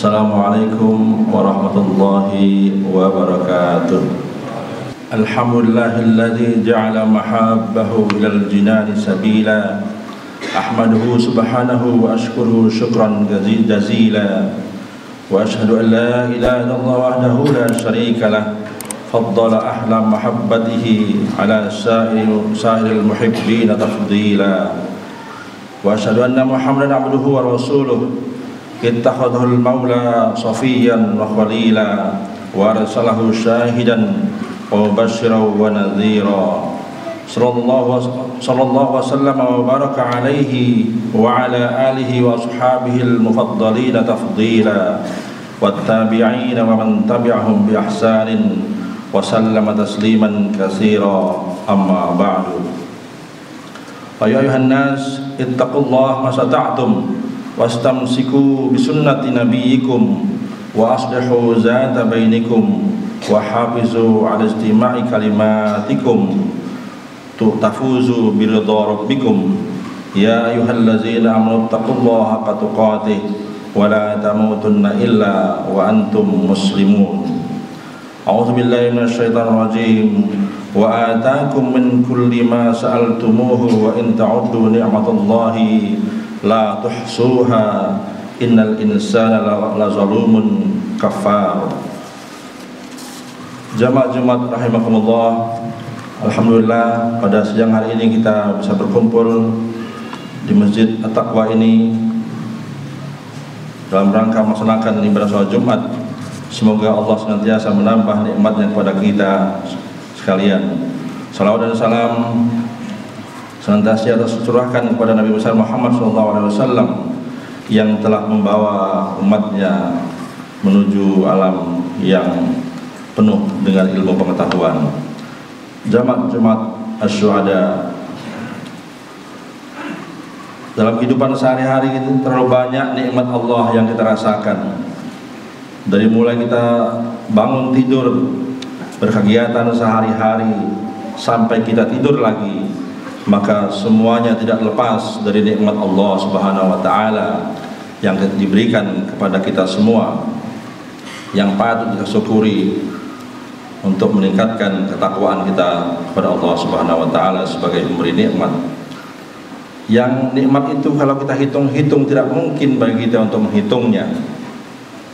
Assalamualaikum warahmatullahi wabarakatuh. Alhamdulillahilladzi ja'ala mahabbahu ilal jinani sabila. Ahmaduhu subhanahu wa ashkuruhu syukran jazila. Wa ashhadu an la ilaha illallah wahdahu la syarika lah. Faddala ahla mahabbatihi ala sa'iril muhibbin tafdila. Wa ashhadu anna Muhammadan abduhu wa rasuluh. Ittakhadhul maula safiyan wa khalila wa arsalahu syahidan wa mubashiran wa nadhira. Sallallahu wasallam wa baraka alaihi wa ala alihi wa ashabihi al-mufaddalin tafdila wattabi'in wa man tabi'ahum bi ihsanin wa sallama tasliman katsira, amma ba'du. Ya ayuhan nas, ittaqullaha masata'tum wastamsiku bisunnati nabiyikum wa aslihu zata bainikum wa hafizu ala istima'i kalimatikum tafuzu biridha rabbikum. Ya ayyuhallazina amanu taqullaha haqqa tuqatih wa la tamutunna illa wa antum muslimun. A'udzu billahi minasyaitonir rajim. Wa ataakum min kulli ma sa'altumuhu wa in ta'uddu ni'matallahi la tuhsuha innal insana la zalumun kafar. Jamaah Jumat rahimakumullah, alhamdulillah pada siang hari ini kita bisa berkumpul di Masjid At-Taqwa ini dalam rangka melaksanakan ibadah salat Jumat. Semoga Allah senantiasa menambah nikmatnya kepada kita sekalian. Salawat dan salam senantiasa tercurahkan kepada Nabi besar Muhammad SAW yang telah membawa umatnya menuju alam yang penuh dengan ilmu pengetahuan. Jamaah Asy-Syuhada, dalam kehidupan sehari-hari itu terlalu banyak nikmat Allah yang kita rasakan. Dari mulai kita bangun tidur, berkegiatan sehari-hari, sampai kita tidur lagi, maka semuanya tidak lepas dari nikmat Allah Subhanahu wa taala yang diberikan kepada kita semua, yang patut kita syukuri untuk meningkatkan ketakwaan kita kepada Allah Subhanahu wa taala sebagai pemberi nikmat. Yang nikmat itu kalau kita hitung-hitung tidak mungkin bagi kita untuk menghitungnya.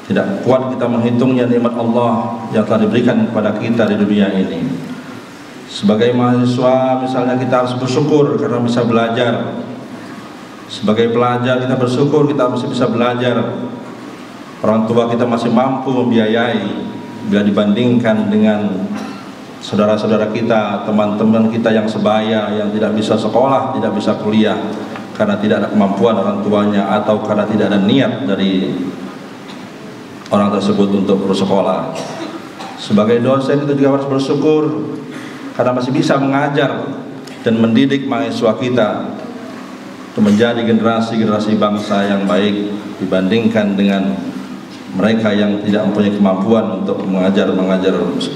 Tidak kuat kita menghitungnya, nikmat Allah yang telah diberikan kepada kita di dunia ini. Sebagai mahasiswa misalnya kita harus bersyukur karena bisa belajar. Sebagai pelajar kita bersyukur kita masih bisa belajar. Orang tua kita masih mampu membiayai. Bila dibandingkan dengan saudara-saudara kita, teman-teman kita yang sebaya, yang tidak bisa sekolah, tidak bisa kuliah karena tidak ada kemampuan orang tuanya atau karena tidak ada niat dari orang tersebut untuk bersekolah. Sebagai dosen kita juga harus bersyukur karena masih bisa mengajar dan mendidik mahasiswa kita untuk menjadi generasi-generasi bangsa yang baik dibandingkan dengan mereka yang tidak mempunyai kemampuan untuk mengajar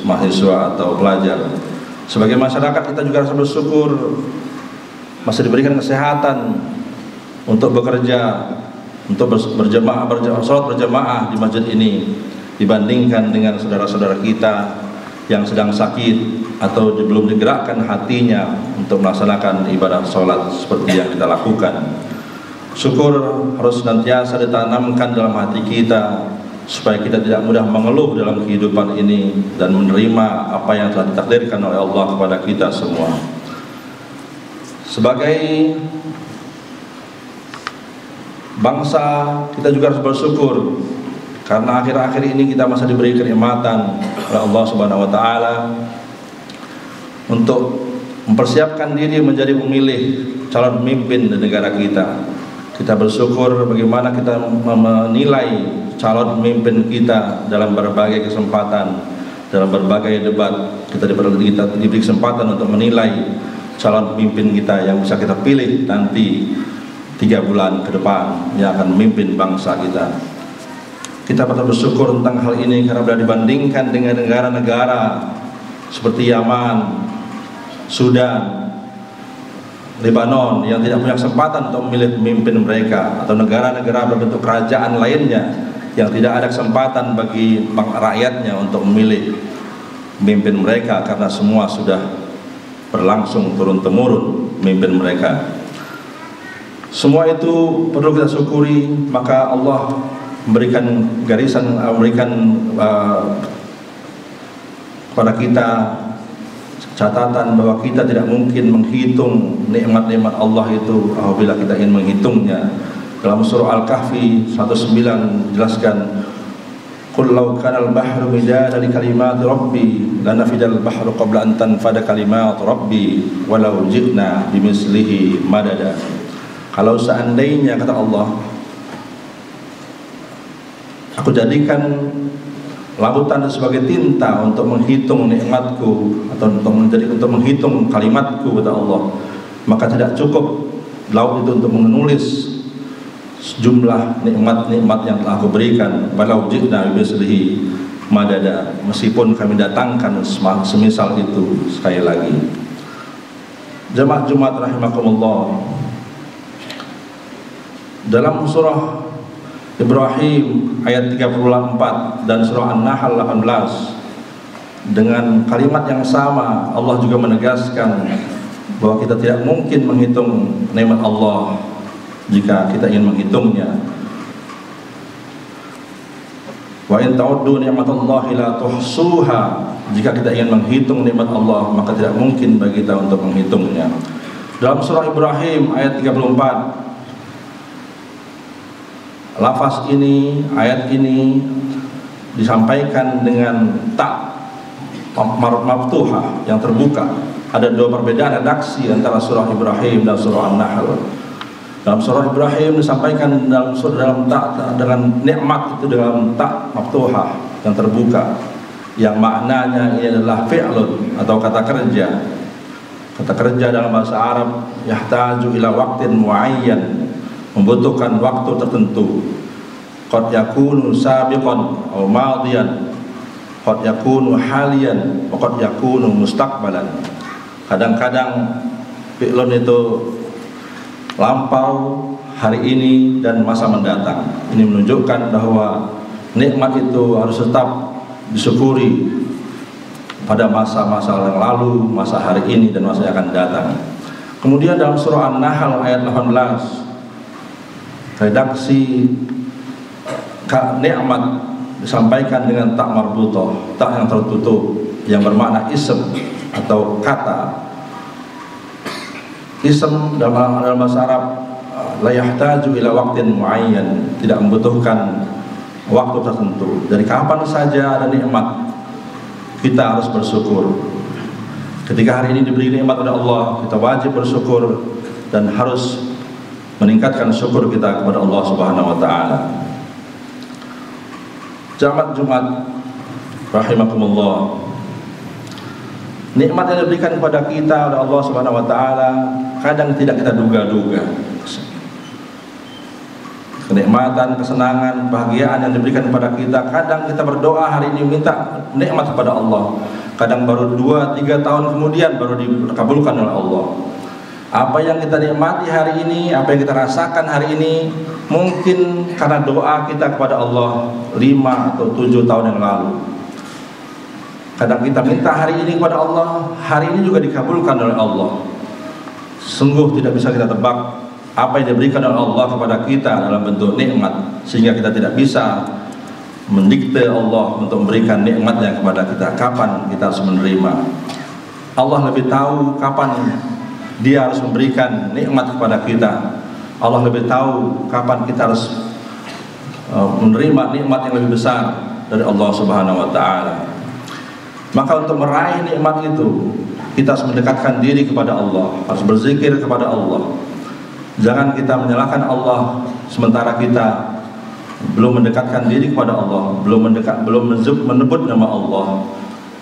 mahasiswa atau pelajar. Sebagai masyarakat kita juga harus bersyukur masih diberikan kesehatan untuk bekerja, untuk sholat berjamaah di masjid ini dibandingkan dengan saudara-saudara kita yang sedang sakit atau belum digerakkan hatinya untuk melaksanakan ibadah sholat seperti yang kita lakukan. Syukur harus senantiasa ditanamkan dalam hati kita supaya kita tidak mudah mengeluh dalam kehidupan ini dan menerima apa yang telah ditakdirkan oleh Allah kepada kita semua. Sebagai bangsa kita juga harus bersyukur karena akhir-akhir ini kita masih diberi kenikmatan oleh Allah Subhanahu wa taala untuk mempersiapkan diri menjadi pemilih calon pemimpin di negara kita. Kita bersyukur bagaimana kita menilai calon pemimpin kita dalam berbagai kesempatan, dalam berbagai debat. Kita diberi kesempatan untuk menilai calon pemimpin kita yang bisa kita pilih nanti 3 bulan ke depan yang akan memimpin bangsa kita. Kita patut bersyukur tentang hal ini karena bila dibandingkan dengan negara-negara seperti Yaman, Sudan, Lebanon yang tidak punya kesempatan untuk memilih pemimpin mereka, atau negara-negara berbentuk kerajaan lainnya yang tidak ada kesempatan bagi rakyatnya untuk memilih pemimpin mereka karena semua sudah berlangsung turun-temurun pemimpin mereka. Semua itu perlu kita syukuri, maka Allah memberikan garisan, kepada kita catatan bahwa kita tidak mungkin menghitung nikmat-nikmat Allah itu apabila kita ingin menghitungnya. Dalam surah Al-Kahfi 109 jelaskan, qul law kana al-bahru midadan li kalimati rabbi lanafidal bahru qabla an tanfada kalimat rabbi walau ji'na bimislihi madada. Kalau seandainya, kata Allah, aku jadikan lautan sebagai tinta untuk menghitung nikmatku atau untuk menghitung kalimatku, kata Allah, maka tidak cukup laut itu untuk menulis jumlah nikmat-nikmat yang telah aku berikan. Walau ji'na bimislihi madada, meskipun kami datangkan semisal itu. Sekali lagi, jemaah Jumat rahimakumullah, dalam surah Ibrahim ayat 34 dan surah An-Nahl 18 dengan kalimat yang sama Allah juga menegaskan bahwa kita tidak mungkin menghitung nikmat Allah jika kita ingin menghitungnya. Wa in ta'uddu ni'matallahi la tuhsuha, jika kita ingin menghitung nikmat Allah maka tidak mungkin bagi kita untuk menghitungnya. Dalam surah Ibrahim ayat 34, lafaz ini, ayat ini disampaikan dengan tak maftuhah yang terbuka. Ada dua perbedaan redaksi antara surah Ibrahim dan surah An-Nahl. Dalam surah Ibrahim disampaikan dalam tak dengan nikmat itu dalam tak maftuhah yang terbuka, yang maknanya ini adalah fi'lun atau kata kerja. Kata kerja dalam bahasa Arab yahtaju ila waqtin muayyan, membutuhkan waktu tertentu. Qad yakunu sabiqan atau madiyan, qad yakunu haliyan, wa qad yakunu mustaqbalan. Kadang-kadang fi'lun itu lampau, hari ini, dan masa mendatang. Ini menunjukkan bahwa nikmat itu harus tetap disyukuri pada masa-masa yang lalu, masa hari ini, dan masa yang akan datang. Kemudian dalam surah An-Nahl ayat 18, redaksi nikmat disampaikan dengan tak marbutoh, tak yang tertutup, yang bermakna ism atau kata. Ism dalam bahasa Arab la yahtaju ila waqtin muayyan, tidak membutuhkan waktu tertentu. Dari kapan saja ada nikmat, kita harus bersyukur. Ketika hari ini diberi nikmat oleh Allah, kita wajib bersyukur dan harus meningkatkan syukur kita kepada Allah Subhanahu wa taala. Jamaah Jumat rahimakumullah, nikmat yang diberikan kepada kita oleh Allah Subhanahu wa taala kadang tidak kita duga-duga. Kenikmatan, kesenangan, kebahagiaan yang diberikan kepada kita, kadang kita berdoa hari ini minta nikmat kepada Allah, kadang baru 2-3 tahun kemudian baru dikabulkan oleh Allah. Apa yang kita nikmati hari ini, apa yang kita rasakan hari ini, mungkin karena doa kita kepada Allah 5 atau 7 tahun yang lalu. Kadang kita minta hari ini kepada Allah, hari ini juga dikabulkan oleh Allah. Sungguh tidak bisa kita tebak apa yang diberikan oleh Allah kepada kita dalam bentuk nikmat, sehingga kita tidak bisa mendikte Allah untuk memberikan nikmatnya kepada kita, kapan kita harus menerima. Allah lebih tahu kapan Dia harus memberikan nikmat kepada kita. Allah lebih tahu kapan kita harus menerima nikmat yang lebih besar dari Allah Subhanahu wa taala. Maka untuk meraih nikmat itu, kita harus mendekatkan diri kepada Allah, harus berzikir kepada Allah. Jangan kita menyalahkan Allah sementara kita belum mendekatkan diri kepada Allah, belum menyebut nama Allah,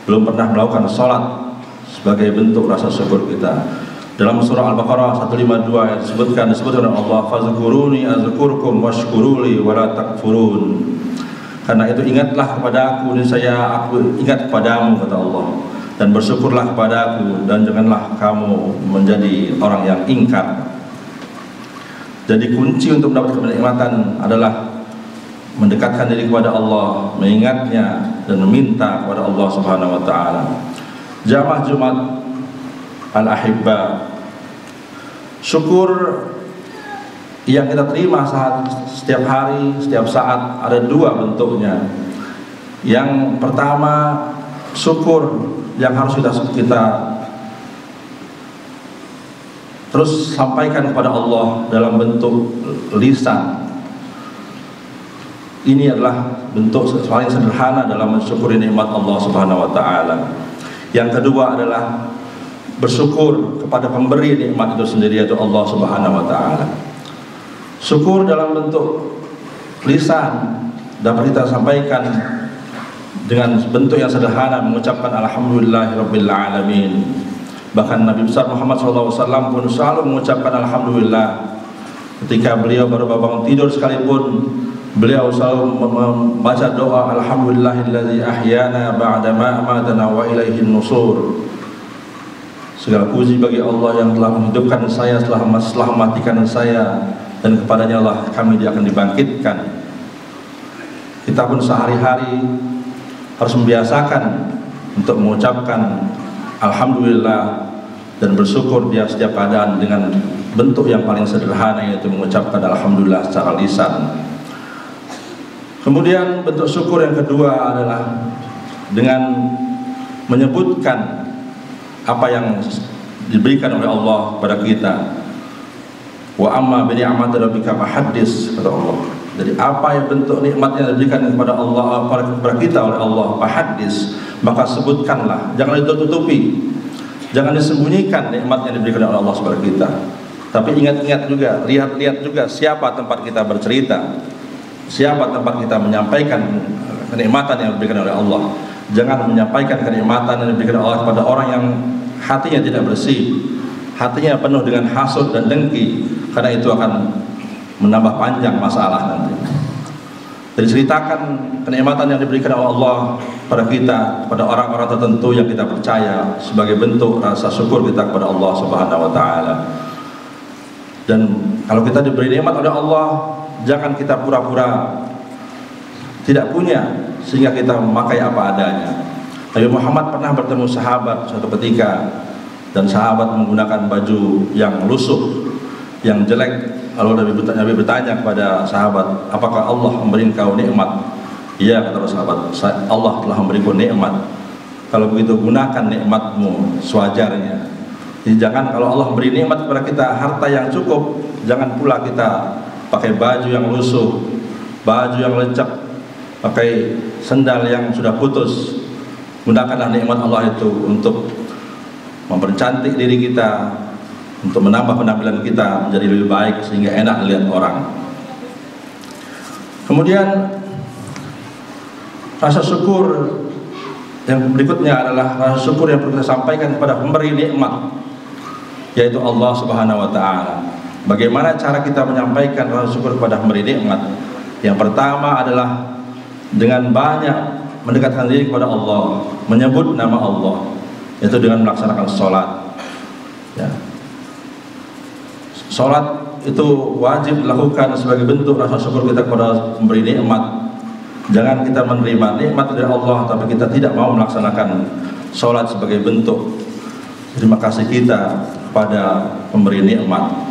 belum pernah melakukan salat sebagai bentuk rasa syukur kita. Dalam surah Al-Baqarah 152 disebutkan oleh Allah, fazkuruni azkurkum washkuruli wala takfurun. Karena itu ingatlah kepada aku dan aku ingat kepadamu, kata Allah, dan bersyukurlah kepada aku dan janganlah kamu menjadi orang yang ingkar. Jadi kunci untuk mendapatkan kenikmatan adalah mendekatkan diri kepada Allah, mengingatnya dan meminta kepada Allah Subhanahu wa taala. Jamaah Jumat al-ahibba, syukur yang kita terima setiap hari, setiap saat ada dua bentuknya. Yang pertama, syukur yang harus kita terus sampaikan kepada Allah dalam bentuk lisan. Ini adalah bentuk paling sederhana dalam mensyukuri nikmat Allah Subhanahu wa taala. Yang kedua adalah bersyukur kepada pemberi nikmat itu sendiri, yaitu Allah Subhanahu wa taala. Syukur dalam bentuk lisan dapat kita sampaikan dengan bentuk yang sederhana, mengucapkan alhamdulillahirabbil alamin. Bahkan Nabi besar Muhammad SAW pun selalu mengucapkan alhamdulillah. Ketika beliau baru bangun tidur sekalipun, beliau selalu membaca doa alhamdulillahilladzi ahyana ba'da ma amatana wa ilaihin nusur. Segala puji bagi Allah yang telah menghidupkan saya setelah mematikan saya, dan kepadanya lah kami akan dibangkitkan. Kita pun sehari-hari harus membiasakan untuk mengucapkan alhamdulillah dan bersyukur di setiap keadaan dengan bentuk yang paling sederhana, yaitu mengucapkan alhamdulillah secara lisan. Kemudian bentuk syukur yang kedua adalah dengan menyebutkan apa yang diberikan oleh Allah kepada kita. Wa amma bi ni'mati rabbika fahaddits, kata Allah. Jadi apa yang bentuk nikmat yang diberikan kepada Allah, kepada kita oleh Allah, fahaddits, maka sebutkanlah, jangan ditutupi, jangan disembunyikan nikmat yang diberikan oleh Allah kepada kita. Tapi ingat-ingat juga, lihat-lihat juga siapa tempat kita bercerita, siapa tempat kita menyampaikan kenikmatan yang diberikan oleh Allah. Jangan menyampaikan kenikmatan yang diberikan Allah kepada orang yang hatinya tidak bersih, hatinya penuh dengan hasud dan dengki, karena itu akan menambah panjang masalah nanti. Dan ceritakan kenikmatan yang diberikan oleh Allah pada kita, pada orang-orang tertentu yang kita percaya, sebagai bentuk rasa syukur kita kepada Allah Subhanahu wa taala. Dan kalau kita diberi nikmat oleh Allah, jangan kita pura-pura tidak punya sehingga kita memakai apa adanya. Nabi Muhammad pernah bertemu sahabat suatu ketika, dan sahabat menggunakan baju yang lusuh, yang jelek. Lalu Nabi bertanya kepada sahabat, apakah Allah memberi engkau nikmat? Iya, kata sahabat, Allah telah memberiku nikmat. Kalau begitu gunakan nikmatmu sewajarnya. Jadi jangan, kalau Allah memberi nikmat kepada kita harta yang cukup, jangan pula kita pakai baju yang lusuh, baju yang lecek, pakai sendal yang sudah putus. Gunakanlah nikmat Allah itu untuk mempercantik diri kita, untuk menambah penampilan kita menjadi lebih baik sehingga enak dilihat orang. Kemudian rasa syukur yang berikutnya adalah rasa syukur yang perlu kita sampaikan kepada pemberi nikmat, yaitu Allah Subhanahu wa taala. Bagaimana cara kita menyampaikan rasa syukur kepada pemberi nikmat? Yang pertama adalah dengan banyak mendekatkan diri kepada Allah, menyebut nama Allah, yaitu dengan melaksanakan sholat. Ya. Sholat itu wajib dilakukan sebagai bentuk rasa syukur kita kepada pemberi nikmat. Jangan kita menerima nikmat dari Allah tapi kita tidak mau melaksanakan sholat sebagai bentuk terima kasih kita kepada pemberi nikmat.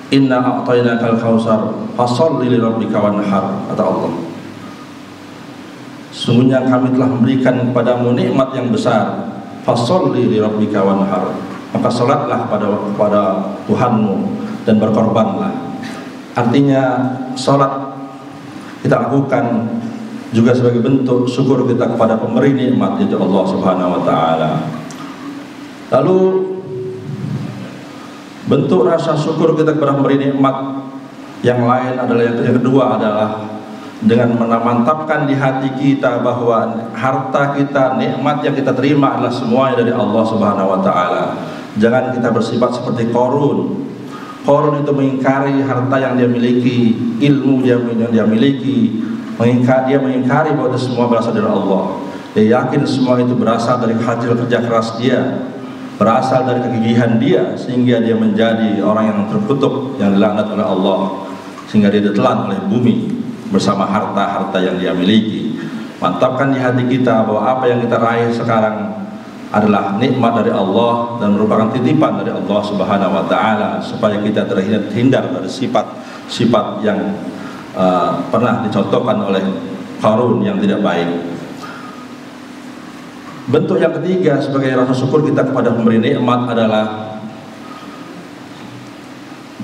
Inna a'tainakal kautsar fasholli lirabbika wanhar, kata Allah. Sungguhnya kami telah memberikan kepadamu nikmat yang besar, fasholli lirabbika wanhar, maka salatlah kepada Tuhanmu dan berkorbanlah. Artinya salat kita lakukan juga sebagai bentuk syukur kita kepada pemberi nikmat, yaitu Allah Subhanahu wa taala. Lalu bentuk rasa syukur kita kepada pemberi nikmat yang lain adalah, yang kedua adalah dengan memantapkan di hati kita bahwa harta kita, nikmat yang kita terima adalah semuanya dari Allah Subhanahu wa taala. Jangan kita bersifat seperti Qarun. Qarun itu mengingkari harta yang dia miliki, ilmu yang dia miliki, dia mengingkari bahwa itu semua berasal dari Allah. Dia yakin semua itu berasal dari hasil kerja keras dia, berasal dari kegigihan dia, sehingga dia menjadi orang yang terkutuk, yang dilaknat oleh Allah. sehingga dia ditelan oleh bumi bersama harta-harta yang dia miliki. Mantapkan di hati kita bahwa apa yang kita raih sekarang adalah nikmat dari Allah dan merupakan titipan dari Allah Subhanahu wa taala, supaya kita terhindar dari sifat-sifat yang pernah dicontohkan oleh Qarun yang tidak baik. Bentuk yang ketiga sebagai rasa syukur kita kepada pemberi nikmat adalah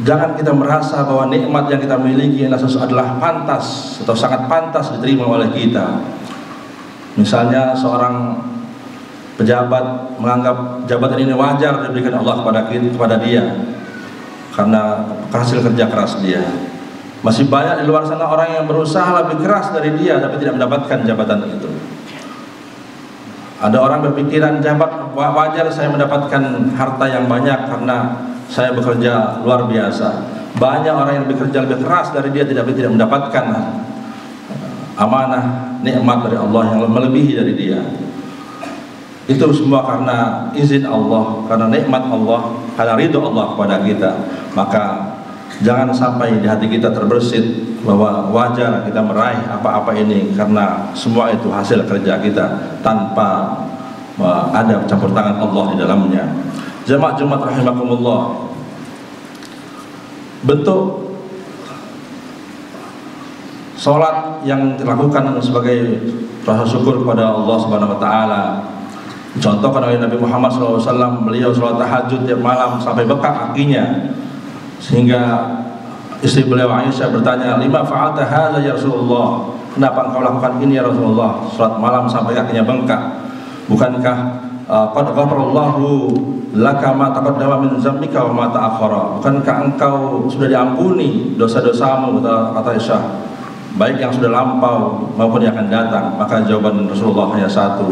jangan kita merasa bahwa nikmat yang kita miliki adalah pantas atau sangat pantas diterima oleh kita. Misalnya seorang pejabat menganggap jabatan ini wajar diberikan Allah kepada dia karena hasil kerja keras dia. Masih banyak di luar sana orang yang berusaha lebih keras dari dia tapi tidak mendapatkan jabatan itu. Ada orang berpikiran wajar saya mendapatkan harta yang banyak karena saya bekerja luar biasa. Banyak orang yang bekerja lebih keras dari dia tidak mendapatkan amanah nikmat dari Allah yang melebihi dari dia. Itu semua karena izin Allah, karena nikmat Allah, karena ridho Allah kepada kita. Maka jangan sampai di hati kita terbersit bahwa wajar kita meraih apa-apa ini karena semua itu hasil kerja kita tanpa ada campur tangan Allah di dalamnya. Jemaah Jumat rahimakumullah, bentuk sholat yang dilakukan sebagai rasa syukur kepada Allah Subhanahu wa taala dicontohkan oleh Nabi Muhammad SAW. Beliau sholat tahajud tiap malam sampai bengkak kakinya, sehingga istri beliau Aisyah bertanya, "Lima fa'alta hadza ya Rasulullah?" Kenapa engkau lakukan ini ya Rasulullah, sholat malam sampai kakinya bengkak? Bukankah qad ghafarallahu laka ma taqaddama min dzambika wa ma ta'akhkhara? Bukankah engkau sudah diampuni dosa-dosamu, kata Aisyah, baik yang sudah lampau maupun yang akan datang? Maka jawaban Rasulullah hanya satu,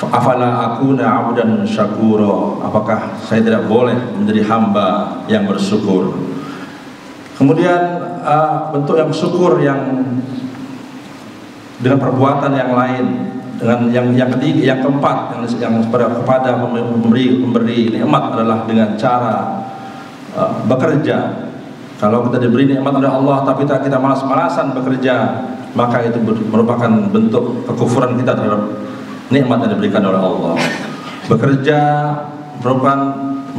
afala akuna abdan syakura, apakah saya tidak boleh menjadi hamba yang bersyukur? Kemudian bentuk yang syukur yang dengan perbuatan yang lain, dengan yang ketiga, yang keempat, yang kepada pemberi nikmat adalah dengan cara bekerja. Kalau kita diberi nikmat oleh Allah tapi kita malas-malasan bekerja, maka itu merupakan bentuk kekufuran kita terhadap nikmat yang diberikan oleh Allah. Bekerja merupakan,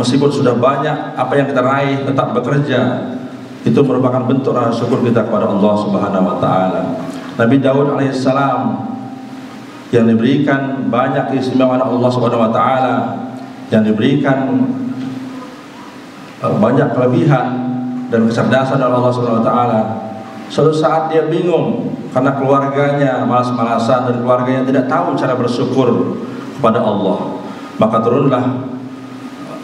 meskipun sudah banyak apa yang kita raih, tetap bekerja, itu merupakan bentuk rasa syukur kita kepada Allah Subhanahu wa taala. Nabi Daud alaihissalam yang diberikan banyak keistimewaan Allah Subhanahu wa taala, yang diberikan banyak kelebihan dan kecerdasan oleh Allah Subhanahu wa taala, suatu saat dia bingung karena keluarganya malas-malasan dan keluarganya tidak tahu cara bersyukur kepada Allah. Maka turunlah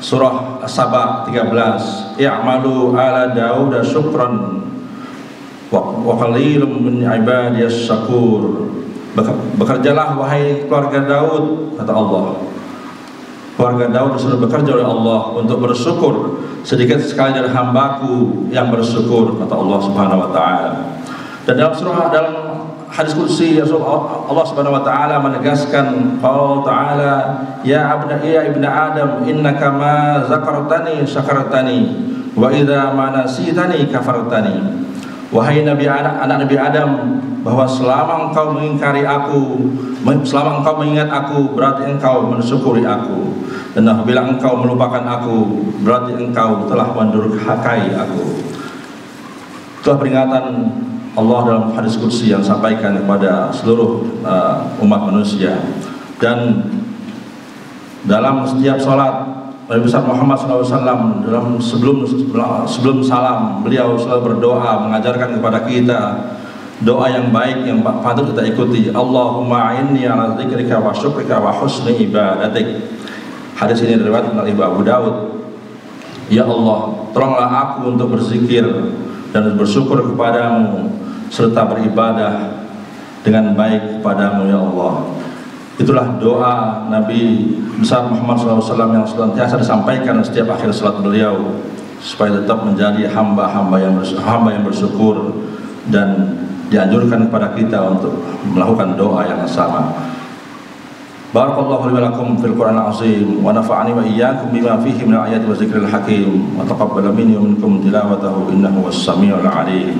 surah As-Saba 13, i'malu ala Daud syukran wa qalilun min ibadiyas syakur. Bekerjalah wahai keluarga Daud, kata Allah. Keluarga Daud sudah bekerja oleh Allah untuk bersyukur, sedikit sekali dari hambaku yang bersyukur, kata Allah Subhanahu wa taala. Dan dalam hadis qudsi Allah Subhanahu wa taala menegaskan, qala ta'ala, ya ibnu Adam innaka ma zakartani syakartani wa idza ma nasitani kafartani. Wahai anak Nabi Adam, bahwa selama engkau mengingkari aku, selama engkau mengingat aku, berarti engkau mensyukuri aku, dan apabila engkau melupakan aku, berarti engkau telah mendurhakai aku. Itulah peringatan Allah dalam hadis qudsi yang sampaikan kepada seluruh umat manusia. Dan dalam setiap sholat, Nabi besar Muhammad SAW dalam sebelum salam, beliau selalu berdoa, mengajarkan kepada kita doa yang baik yang patut kita ikuti. Allahumma a'inni ala dzikrika wa syukrika wa husni ibadatik. Hadis ini diriwayatkan oleh Abu Daud. Ya Allah, tolonglah aku untuk berzikir dan bersyukur kepadamu serta beribadah dengan baik kepadamu ya Allah. Itulah doa Nabi besar Muhammad SAW yang senantiasa disampaikan setiap akhir salat beliau, supaya tetap menjadi hamba yang bersyukur, dan dianjurkan kepada kita untuk melakukan doa yang sama. Barakallahu li wa lakum fil Qur'anil azim wa nafa'ani wa iyyakum bima fihi min ayati wa dzikril hakim wa taqabbala minni wa minkum tilawatahu innahu was-sami'ul 'alim.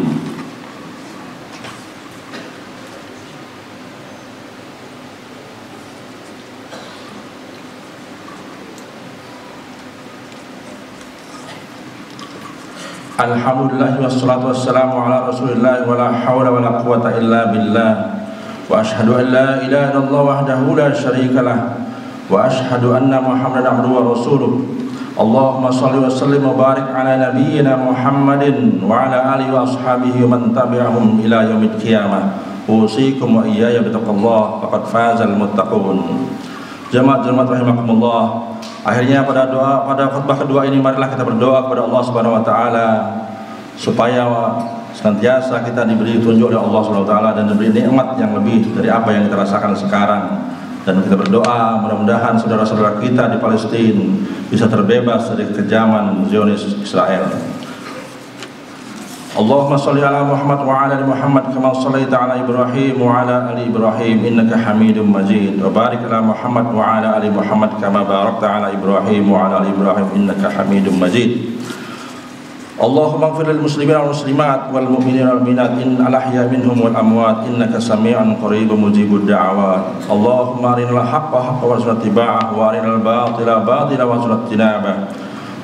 Alhamdulillah wassalatu wassalamu ala Rasulillah wa la haula wa la quwwata illa billah. Wa ashhadu an la ilaha illallah wahdahu la syarika lah wa ashhadu anna Muhammadan abduhu wa rasuluh. Allahumma shalli wa sallim wa barik ala nabiyyina Muhammadin wa ala alihi wa ashabihi wa man tabi'ahum ila yaumil qiyamah. Usikum wa iyaya bittaqullah faqad fazal muttaqun. Jemaat rahimakumullah. Akhirnya pada khutbah kedua ini marilah kita berdoa kepada Allah Subhanahu wa taala supaya senantiasa kita diberi tunjuk oleh Allah Subhanahu wa taala dan diberi nikmat yang lebih dari apa yang kita rasakan sekarang. Dan kita berdoa mudah-mudahan saudara-saudara kita di Palestina bisa terbebas dari kekejaman Zionis Israel. Allahumma shalli ala Muhammad wa ala ali Muhammad kama shallaita ala Ibrahim wa ala ali Ibrahim innaka Hamidum Majid. Wa barik ala Muhammad wa ala ali Muhammad kama barakta ala Ibrahim wa ala ali Ibrahim innaka Hamidum Majid. Allahumma ighfir lil muslimin wal muslimat wal mu'minin wal mu'minat in al-ahya minhum wal amwat innaka sami'un qaribun mujibud da'awat. Allahumma arinal haqqa haqqan warzuqna ittiba'ah wa arinal batila batilan warzuqna ijtinabah.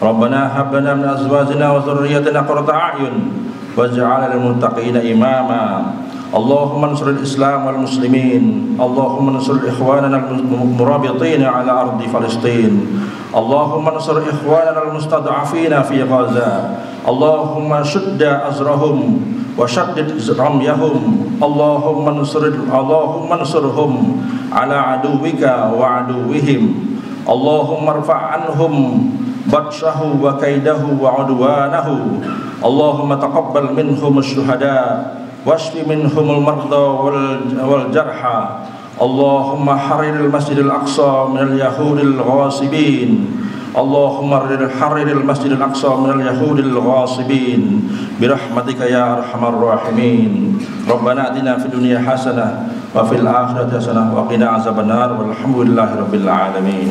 Rabbana hab lana min azwajina wa dhurriyyatina qurrata a'yun waj'alna lil muttaqina imama. Allahumma ansuril Islam wal muslimin. Allahumma ansur ikhwanana al-murabitin ala ardi Palestin. Allahumma ansur ikhwanana al-mustad'afina fi Gaza. Allahumma shudda azrahum wa shaddid ramyahum. Allahumma ansurhum ala aduwika wa aduwihim. Allahumma rfa' anhum batshahu wa kaidahu wa udwanahu. Allahumma taqabbal minhum asy-syuhada washfi minhumul marda wal jarha. Allahumma hariril masjidil aqsa minal yahudil ghasibin. Allahumma hariril masjidil aqsa minal yahudil ghasibin birahmatika ya arhamar rahimin. Rabbana atina fid dunya hasanah wa fil akhirati hasanah wa qina azabannar walhamdulillahi rabbil alamin.